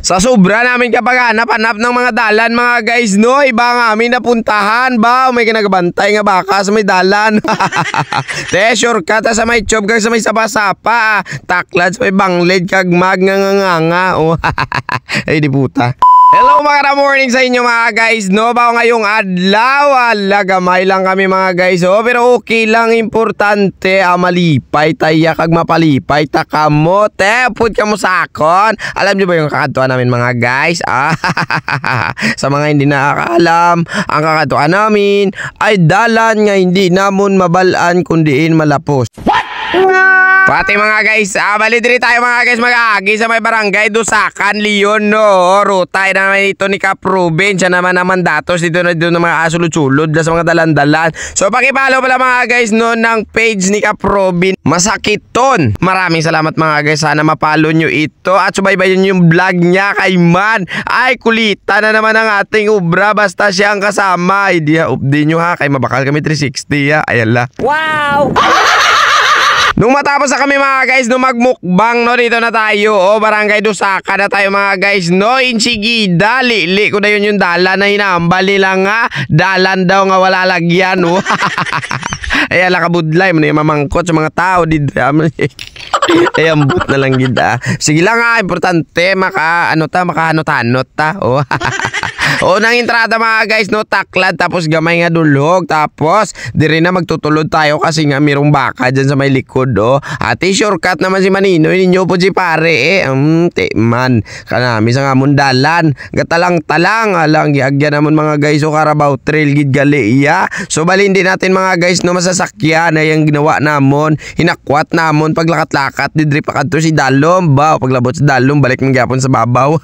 Sa sobra namin kapag hanap ng mga dalan mga guys, no, iba nga amin napuntahan ba, may kinagabantay nga baka sa may dalan. Te, shortcut sa may chob kag sa may sapa-sapa, taklad sa may banglid kag nga. Oh. Ay di puta. Hello mga morning sa inyo mga guys, no, ba ngayong adlaw, gamay lang kami mga guys, oh, pero okay lang, importante, malipay taya kag mapalipay ta kamo, te, pud kamo sa akon. Alam niyo ba yung kakatuan namin mga guys? Sa mga hindi nakakaalam, ang kakatuan namin ay dalan nga hindi namon mabalaan kundiin malapos. What? Pati mga guys, bali diri tayo mga guys mag-agi sa may barangay Dusakan, Leon, no. Ruta naman ito ni Cap Ruben, siya naman datos dito na mga asulod-sulod sa mga dalan-dalan. So pakipalo pala mga guys no ng page ni Cap Ruben, masakit ton. Maraming salamat mga guys, sana mapalo nyo ito at subaybayan nyo yung vlog niya kay Man. Ay kulita na naman ang ating ubra basta siya ang kasama. Hindi update nyo ha, kay mabakal kami 360 ha. Ayala. Wow! Nung matapos na kami mga guys, nung magmukbang, no, dito na tayo, barangay Dusakan na tayo mga guys, no, insigida, li ko na yun yung dalan na hinambal nila nga, dalan daw nga wala lagyan, no. Ay, alakabudlay mo na yung mamangkot sa mga tao, dito, ay, ambot na lang gida. Sige lang nga, importante, makahanot-hanot ta, oh. Unang entrada mga guys, no, taklad, tapos gamay nga dulog, tapos diri na magtutulod tayo kasi nga mirong baka dyan sa may likod, oh. Ate, shortcut naman si Maninoy ninyo po si pare, man, kanami sa nga mundalan, gatalang-talang, alang, giagyan naman mga guys, so Carabao Trail, gid gali, iya. So balin din natin mga guys, no, masasakyan na yung ginawa namon, hinakwat namon, paglakat-lakat, didri pa kadto si Dalom, ba, paglabot sa Dalom, balik ng gyapon sa babaw.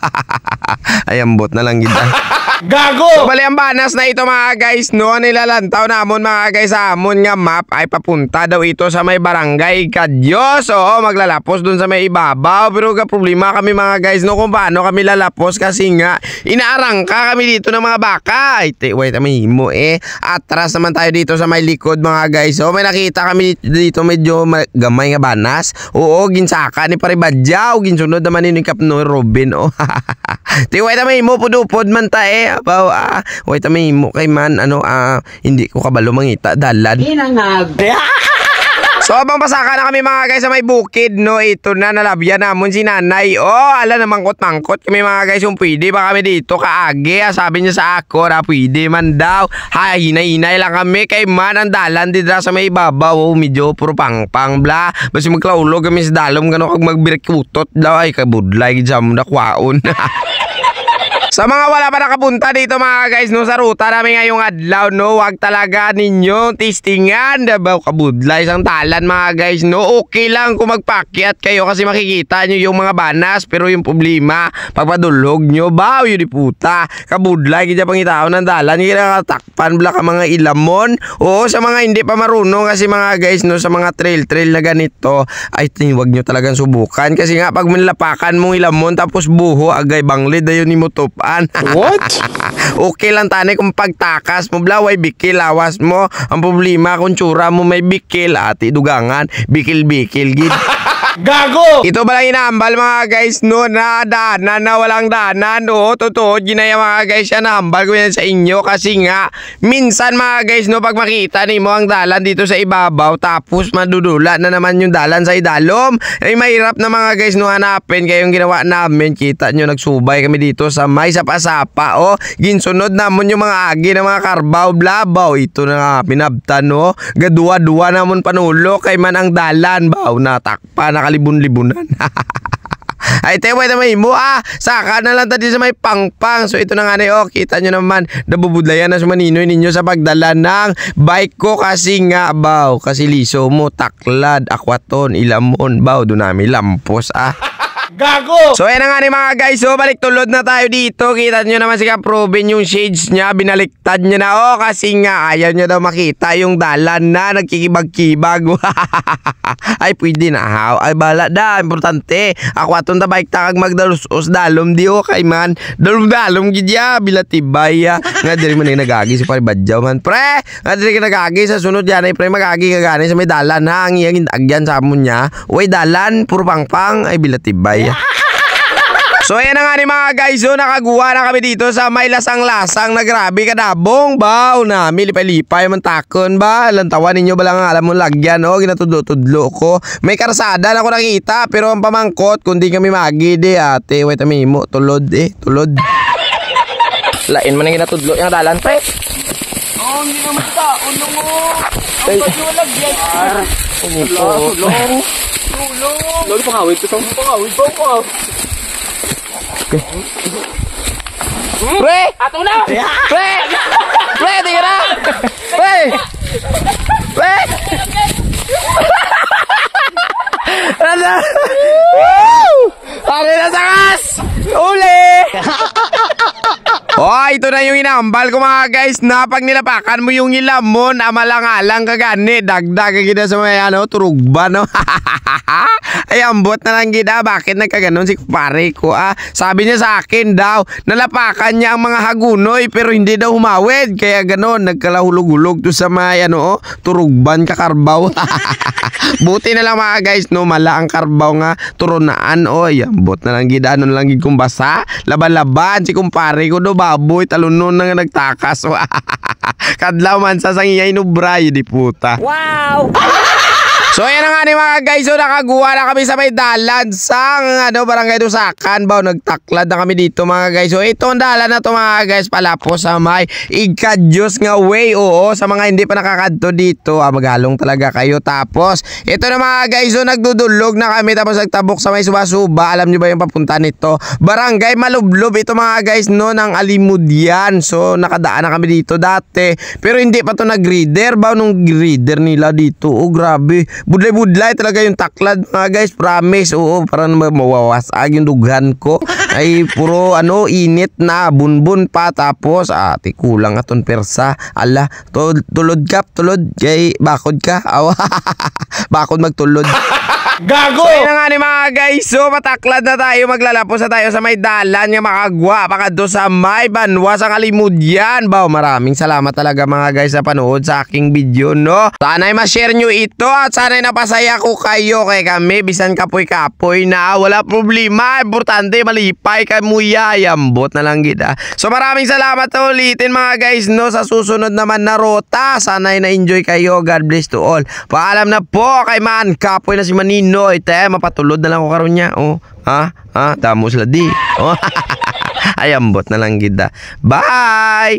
Ay, ambot na lang gida. Gago! So, bali ang banas na ito mga guys, no, nilalantaw namon mga guys sa amon nga map ay papunta daw ito sa may barangay Kadyos. Oo, maglalapos dun sa may ibabaw. Pero problema kami mga guys, no, kung paano kami lalapos kasi nga inaarangka kami dito ng mga baka. Ay, wait, amihimo atras naman tayo dito sa may likod mga guys. So, may nakita kami dito medyo gamay nga banas. Oo, ginsaka ni Paribadyaw. Ginsunod naman ni Kapno Robin. Oh, wait, amihimo, pudupod man ta abaw, wait mo kay Man, hindi ko kabalo mangita dalan. So abang pasaka na kami mga guys sa may bukid, no, ito na nalabyan namon si nanay. Oh, ala na mangkot-mangkot kami mga guys, yung pwede ba kami dito kaagi, sabi niya sa ako na pwede man daw. Hinay-hinay lang kami kay Man ang dalan dito sa may ibabaw, medyo puro pang-pang bla. Basta magklaulog kami sa dalom gano kag magbirikutot daw, ay kabudlay gid sa mo na kwaon. Sa mga wala pa nakapunta dito mga guys, no, sa ruta namin ngayong adlaw, no, wag talaga ninyo testingan, diba, kabudlay sang talan mga guys, no. Okay lang kung magpakyat kayo kasi makikita nyo yung mga banas, pero yung problema pagpadulog nyo, baw, yun di puta, kabudlay kita pangitao ng dalan, hindi nakatakpan bla ka mga ilamon. Oo, sa mga hindi pa marunong kasi mga guys, no, sa mga trail na ganito, ay wag nyo talagang subukan kasi nga pag manlapakan mong ilamon tapos buho, agay banglid na yun ni Motop. What? Okay lang tani kung pagtakas mo blaway bikil lawas mo. Ang problema kung tsura mo may bikil, ati dugangan, bikil-bikil gid. Gago! Ito ba lang inaambal mga guys, no, na danan na walang danan, no, totoo, ginaya mga guys, yan naambal ko yan sa inyo kasi nga, minsan mga guys, no, pag makita nimo ang dalan dito sa ibabaw, tapos madudula na naman yung dalan sa idalom, ay mahirap na mga guys, no, hanapin kayong ginawa namin, kita nyo, nagsubay kami dito sa may sapa-sapa, oh, ginsunod namon yung mga agi ng mga karbaw, blabaw, ito na nga, pinabtan, no, gadua-dua namon panulo, kay Man ang dalan, baw, natakpa, nakalibun-libunan. Ay, wait naman mo, saka na lang tadi sa may pangpang. So ito na nga na, kita nyo naman, nabubudlayan na sa Maninoy ninyo sa pagdala ng bike ko kasi nga, baw, kasi liso mo, taklad, akwaton, ilamon, baw, doon namin lampos, Gago! So ayan na nga ni mga guys, so balik tulod na tayo dito. Kita nyo naman si Cap Ruben yung shades niya, binaliktad niya na, kasi nga ayaw niya daw makita yung dalan na nagkikibag-kibag. Ay pwede na haw, ay bala da, importante ako aton ta bike takag magdalos-os dalom di kay Man, dalom-dalom gidya bilatibay nga diri man nagagi si Paribadyaw man pre, nga diri ka nagagi sa sunod yan ay pre magagi ka gani sa may dalan ha, ang iyang agyan sa amon niya, uy dalan puro pangpang ay bilatibay. So ayan na nga ni mga guys, so nakaguha na kami dito sa may lasang-lasang na grabe kadabong baw na milipay-lipay man takon ba. Lantawan ninyo ba lang alam mo lagyan o ginatudlo-tudlo ko. May karsada na ako nakita pero ang pamangkot kundi kami magi de ate. Wait a minute, tulod tulod. Lain man yung ginatudlo yung dalan pre. Oh, hindi naman taon mo. Ang pagdulag yan. Tulong. Lolo pangawid ko sa pangawid ko. Pre! Ato na! Pre! Pre! Tingnan na! Pre! Pre! Ano? Woo! Pare na sakas! Uli! Oh, ito na yung inambal ko mga guys na pag nilapakan mo yung ilamon amalang-alang kagani dagdag kita sa may turugba no. Ay ambot na lang gida bakit nagkaganon si pare ko sabi niya sa akin daw nalapakan niya ang mga hagunoy pero hindi daw humawid kaya ganon nagkalahulog-hulog to sa may turugban kakarbaw. Buti na lang mga guys no mala ang karbaw nga turonaan oy ambot na lang gida nun lang gid kung basa laban-laban si kumpare ko do baboy talunon na nga nagtakas. Kadlaw man sa sangiyay no bray di puta. Wow! So ayan na nga ni mga guys, so nakaguha na kami sa may dalan sa barangay Dusakan ba, nagtaklad na kami dito mga guys. So itong dalan na to mga guys pala po sa may Ikadyos nga way, oo, sa mga hindi pa nakakadto dito, magalong talaga kayo. Tapos ito na mga guys, so nagdudulog na kami tapos nagtabok sa may Suba-Suba. Alam nyo ba yung papunta nito? Barangay Malublob ito mga guys no, ng Alimudyan. So nakadaan na kami dito dati pero hindi pa to nag-reader ba, nung reader nila dito, oh grabe. Budlay-budlay talaga yung taklad mga guys, promise. Oo, para mawawasag yung dughan ko. Ay puro init na, bunbun pa. Tapos kulang aton persa. Ala, tulod kap, tulod kay bakod ka. Awa. Bakod magtulod. Gago! So yun nga ni mga guys, so mataklad na tayo, maglalapos na tayo sa may dalan nga makagwa pakado sa may Banwa sa Kalimudyan. Baw, maraming salamat talaga mga guys sa panood sa aking video no. Sana'y ma-share nyo ito at sana'y napasaya ko kayo kay kami bisan kapoy-kapoy na wala problema, importante malipay kay muya, yambot na lang gida. So maraming salamat ulitin mga guys no sa susunod naman na rota. Sana'y na-enjoy kayo, God bless to all. Paalam na po kay man kapoy na si Manino. Mapatulod na lang ko karon niya. Oh, damo sila di. Oh. Ay ambot na lang gida. Bye.